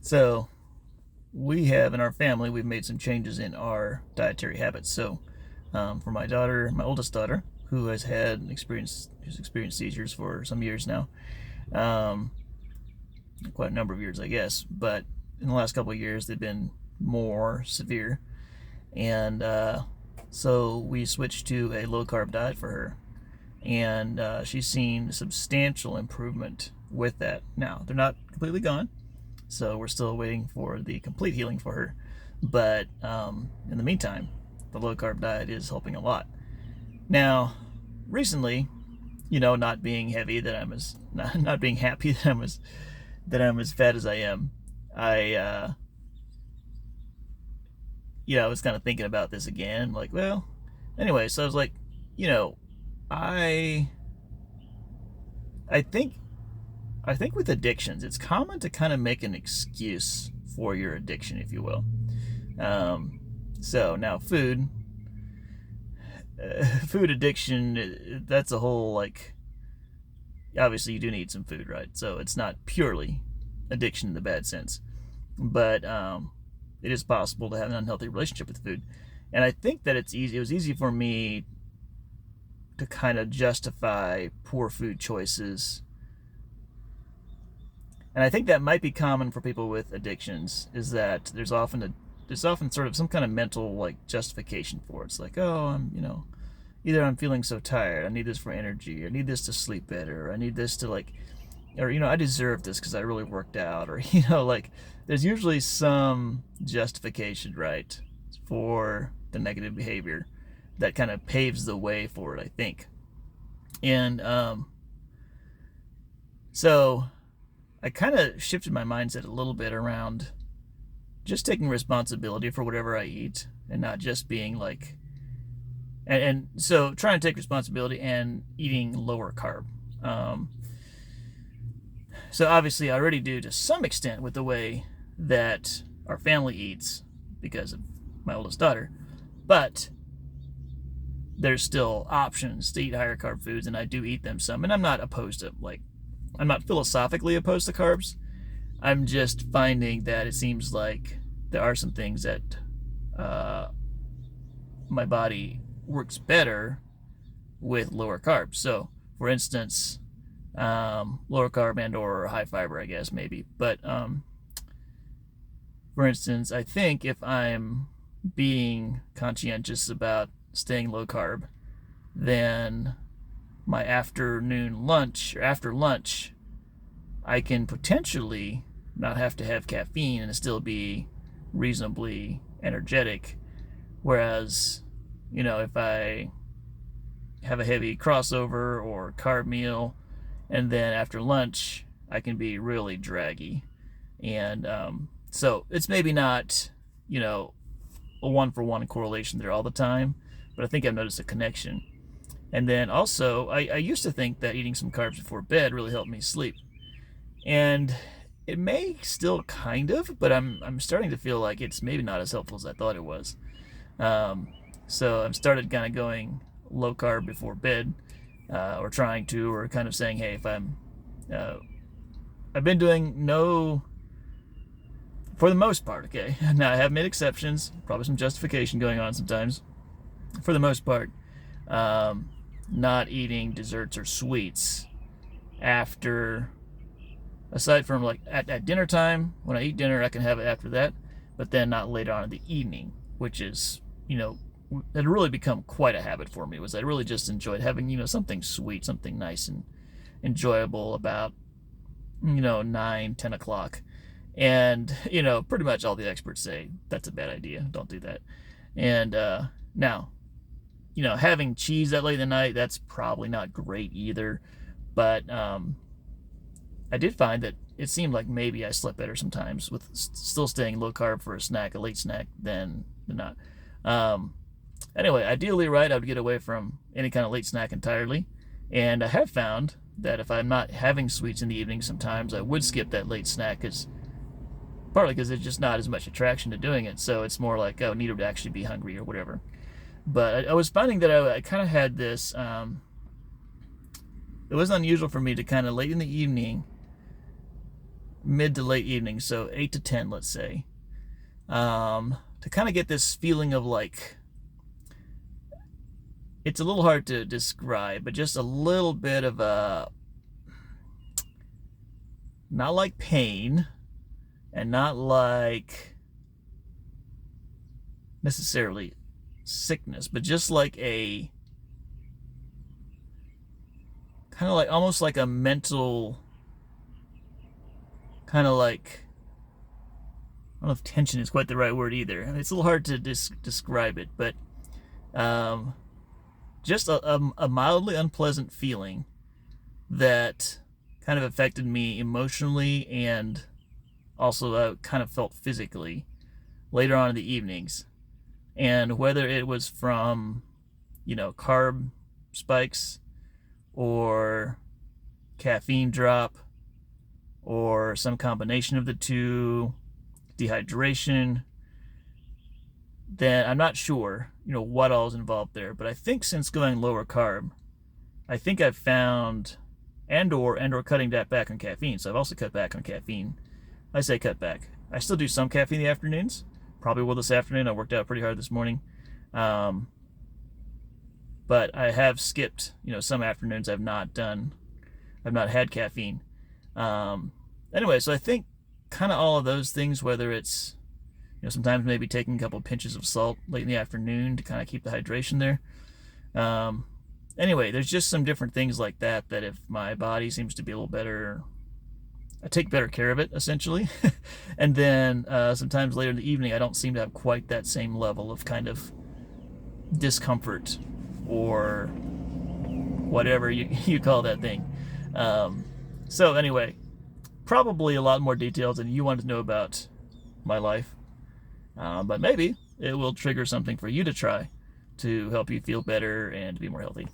So we have in our family, we've made some changes in our dietary habits. So for my daughter, my oldest daughter, who who's experienced seizures for some years now, um, quite a number of years, I guess. But in the last couple of years, they've been more severe, and so we switched to a low carb diet for her, and she's seen substantial improvement with that. Now they're not completely gone, so we're still waiting for the complete healing for her. But in the meantime, the low carb diet is helping a lot. Now, recently, not being heavy, that I'm as not being happy that I'm as fat as I am, I I was kind of thinking about this again. Like, well, anyway, so I was like, you know, I I think I think with addictions, it's common to kind of make an excuse for your addiction, if you will. So now food addiction, that's a whole, like, obviously you do need some food, right? So it's not purely addiction in the bad sense, but it is possible to have an unhealthy relationship with food. And I think that it was easy for me to kind of justify poor food choices. And I think that might be common for people with addictions, is that there's often sort of some kind of mental, like, justification for it. It's like, oh, either I'm feeling so tired, I need this for energy, I need this to sleep better, I need this to, like, or I deserve this because I really worked out, or like, there's usually some justification, right, for the negative behavior that kind of paves the way for it, I think. And so I kind of shifted my mindset a little bit around just taking responsibility for whatever I eat, and not just being like, and so trying to take responsibility and eating lower carb. Um, so obviously, I already do to some extent with the way that our family eats because of my oldest daughter, but there's still options to eat higher carb foods, and I do eat them some. And I'm not opposed to, like, I'm not philosophically opposed to carbs. I'm just finding that it seems like there are some things that uh, my body works better with lower carbs. So, for instance, lower carb and or high fiber, I guess, maybe. But for instance, I think if I'm being conscientious about staying low carb, then my afternoon lunch, or after lunch, I can potentially not have to have caffeine and still be reasonably energetic. Whereas, if I have a heavy crossover or carb meal, and then after lunch, I can be really draggy. And so it's maybe not, a one for one correlation there all the time, but I think I've noticed a connection. And then also, I used to think that eating some carbs before bed really helped me sleep. And it may still kind of, but I'm starting to feel like it's maybe not as helpful as I thought it was. Um, so I've started kind of going low carb before bed, or trying to, or kind of saying, hey, if uh, I've been doing no, for the most part, okay. Now I have made exceptions, probably some justification going on sometimes. For the most part, um, not eating desserts or sweets after, aside from, like, at dinner time. When I eat dinner, I can have it after that, but then not later on in the evening, which is, had really become quite a habit for me. Was I really just enjoyed having, something sweet, something nice and enjoyable about, 9, 10 o'clock. And, pretty much all the experts say that's a bad idea. Don't do that. And now, having cheese that late in the night, that's probably not great either. But I did find that it seemed like maybe I slept better sometimes with still staying low carb for a snack, a late snack, than not. Um, anyway, ideally, right, I would get away from any kind of late snack entirely. And I have found that if I'm not having sweets in the evening, sometimes I would skip that late snack, because partly because there's just not as much attraction to doing it. So it's more like, oh, I need to actually be hungry or whatever. But I was finding that I kind of had this. It was unusual for me to kind of late in the evening mid to late evening, so 8 to 10, let's say, to kind of get this feeling of like, it's a little hard to describe, but just a little bit of a, not like pain and not like necessarily sickness, but just like a kind of like almost like a mental kind of like, I don't know if tension is quite the right word either. It's a little hard to describe it, but just a mildly unpleasant feeling that kind of affected me emotionally and also kind of felt physically later on in the evenings. And whether it was from, carb spikes or caffeine drop or some combination of the two, dehydration, then I'm not sure, what all is involved there. But I think since going lower carb, I think I've found and or cutting that back on caffeine. So I've also cut back on caffeine. I say cut back. I still do some caffeine in the afternoons. Probably will this afternoon. I worked out pretty hard this morning. But I have skipped, some afternoons I've not had caffeine. Anyway, so I think kind of all of those things, whether it's, sometimes maybe taking a couple pinches of salt late in the afternoon to kind of keep the hydration there. Anyway, there's just some different things like that if my body seems to be a little better, I take better care of it, essentially. And then sometimes later in the evening, I don't seem to have quite that same level of kind of discomfort or whatever you call that thing. So anyway, probably a lot more details than you wanted to know about my life. But maybe it will trigger something for you to try to help you feel better and be more healthy.